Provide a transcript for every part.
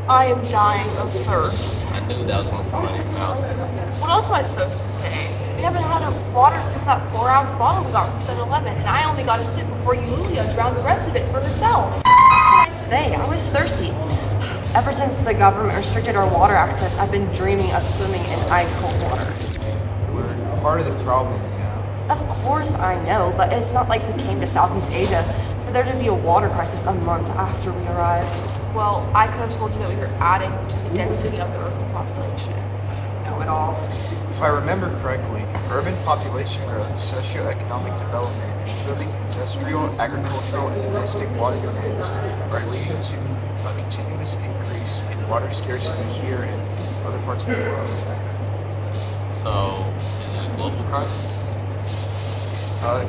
I am dying of thirst. I knew that was going to come out of your mouth. What else am I supposed to say? We haven't had a water since that 4 ounce bottle we got from 7-Eleven, and I only got a sip before Yulia drowned the rest of it for herself. Say, I was thirsty. Ever since the government restricted our water access, I've been dreaming of swimming in ice cold water. We're part of the problem now. Of course I know, but it's not like we came to Southeast Asia for there to be a water crisis a month after we arrived. Well, I could have told you that we were adding to the density of the urban population. Know it all. If I remember correctly, urban population growth, socioeconomic development, and building industrial, agricultural, and domestic water demands are leading to a continuous increase in water scarcity here and in other parts of the world. So, is it a global crisis?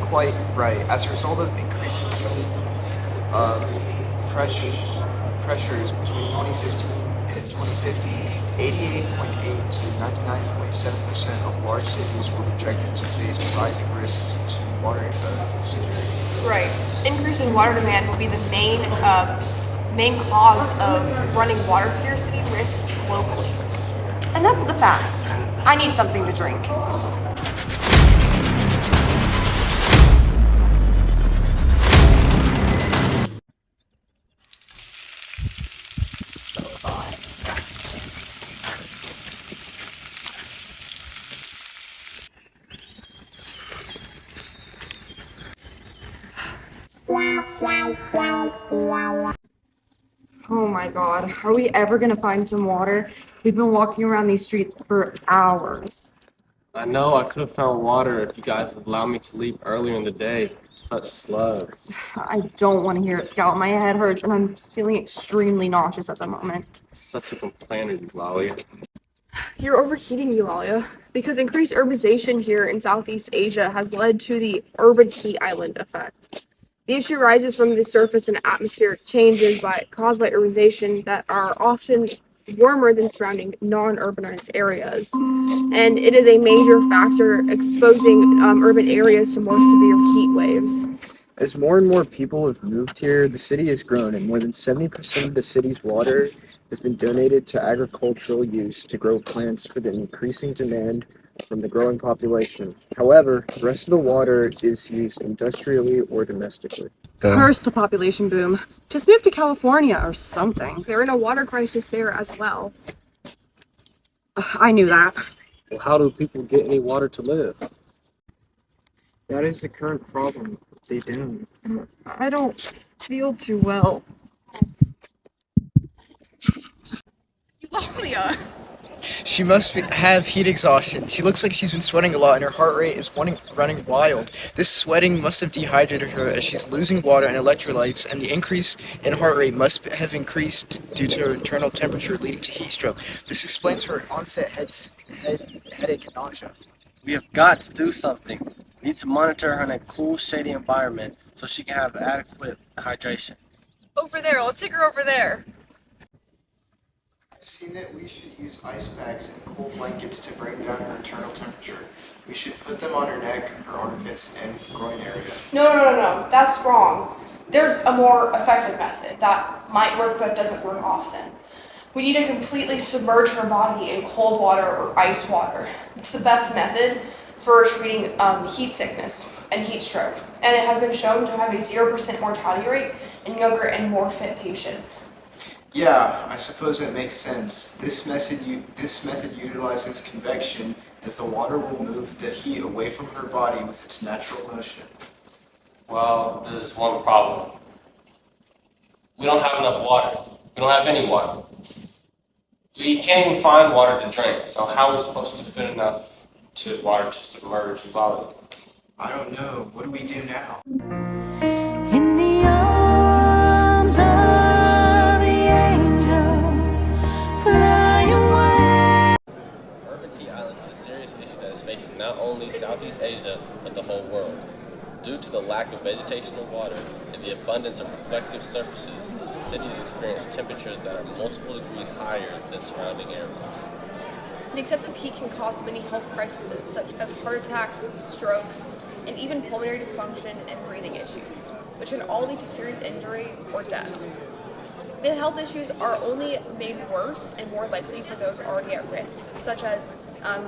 Quite right. As a result of increasing uh, pressures between 2015 and 2050, 88.8 to 99.7% of large cities were projected to face rising risks to water security. Right. Increase in water demand will be the main cause of running water scarcity risks globally. Enough of the facts. I need something to drink. Oh my god, are we ever gonna find some water? We've been walking around these streets for hours. I know I could have found water if you guys would allow me to leave earlier in the day. Such slugs. I don't want to hear it, Scout. My head hurts and I'm feeling extremely nauseous at the moment. Such a complainer, Eulalia. You're overheating, Eulalia, because increased urbanization here in Southeast Asia has led to the urban heat island effect. The issue rises from the surface and atmospheric changes caused by urbanization that are often warmer than surrounding non-urbanized areas. And it is a major factor exposing urban areas to more severe heat waves. As more and more people have moved here, the city has grown, and more than 70% of the city's water has been donated to agricultural use to grow plants for the increasing demand from the growing population. However, the rest of the water is used industrially or domestically. Curse the population boom. Just move to California or something. They're in a water crisis there as well. I knew that. Well, how do people get any water to live? That is the current problem. They don't. I don't feel too well. Eulalia! She must have heat exhaustion. She looks like she's been sweating a lot and her heart rate is running wild. This sweating must have dehydrated her as she's losing water and electrolytes, and the increase in heart rate must have increased due to her internal temperature leading to heat stroke. This explains her onset headache and nausea. We have got to do something. We need to monitor her in a cool, shady environment so she can have adequate hydration. Over there, let's take her over there. I've seen that we should use ice packs and cool blankets to bring down her internal temperature. We should put them on her neck, her armpits, and groin area. No, that's wrong. There's a more effective method that might work but doesn't work often. We need to completely submerge her body in cold water or ice water. It's the best method for treating heat sickness and heat stroke, and it has been shown to have a 0% mortality rate in younger and more fit patients. Yeah, I suppose it makes sense. This method utilizes convection, as the water will move the heat away from her body with its natural motion. Well, there's one problem. We don't have enough water. We don't have any water. We can't even find water to drink, so how are we supposed to fit enough water to submerge Eulalia? I don't know. What do we do now? In the arms of the angel, fly away. Urban heat island is a serious issue that is facing not only Southeast Asia, but the whole world. Due to the lack of vegetational water and the abundance of reflective surfaces, cities experience temperatures that are multiple degrees higher than surrounding areas. The excessive heat can cause many health crises such as heart attacks, strokes, and even pulmonary dysfunction and breathing issues, which can all lead to serious injury or death. The health issues are only made worse and more likely for those already at risk, such as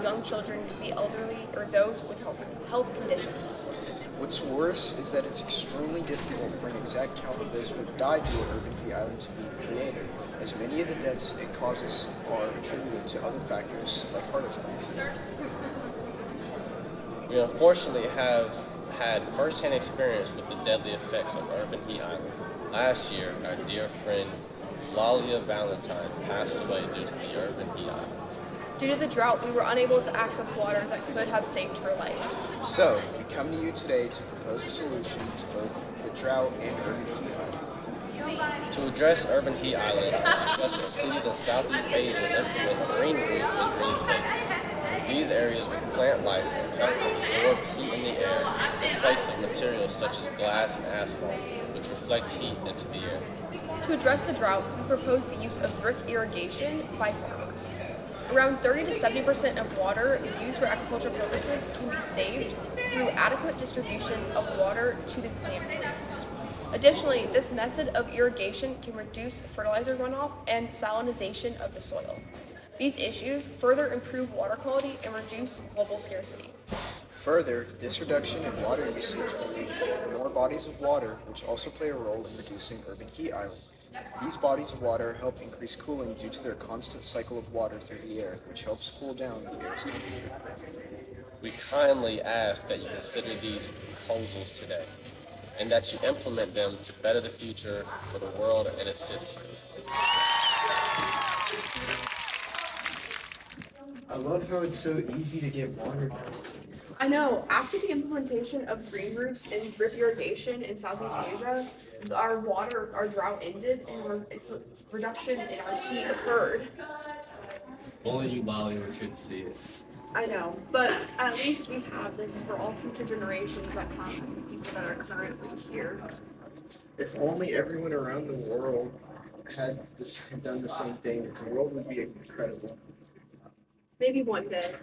young children, the elderly, or those with health conditions. What's worse is that it's extremely difficult for an exact count of those who have died due to urban heat island to be created, as many of the deaths it causes are attributed to other factors like heart attacks. We unfortunately have had first-hand experience with the deadly effects of urban heat island. Last year, our dear friend Lalia Valentine passed away due to the urban heat island. Due to the drought, we were unable to access water that could have saved her life. So, we come to you today to propose a solution to both the drought and urban heat island. To address urban heat island, we suggest that cities in Southeast Asia implement green roofs and green spaces. These areas with plant life help absorb heat in the air in place of materials such as glass and asphalt, which reflect heat into the air. To address the drought, we propose the use of drip irrigation by farmers. Around 30 to 70% of water used for agricultural purposes can be saved through adequate distribution of water to the plant roots. Additionally, this method of irrigation can reduce fertilizer runoff and salinization of the soil. These issues further improve water quality and reduce global scarcity. Further, this reduction in water usage will lead to more bodies of water, which also play a role in reducing urban heat island. These bodies of water help increase cooling due to their constant cycle of water through the air, which helps cool down the air's temperature. We kindly ask that you consider these proposals today, and that you implement them to better the future for the world and its citizens. I love how it's so easy to get water. I know, after the implementation of green roofs and drip irrigation in Southeast Asia, our drought ended and its reduction in our heat occurred. Only you, Molly, was here to see it. I know, but at least we have this for all future generations that come and people that are currently here. If only everyone around the world had done the same thing, the world would be incredible. Maybe one day.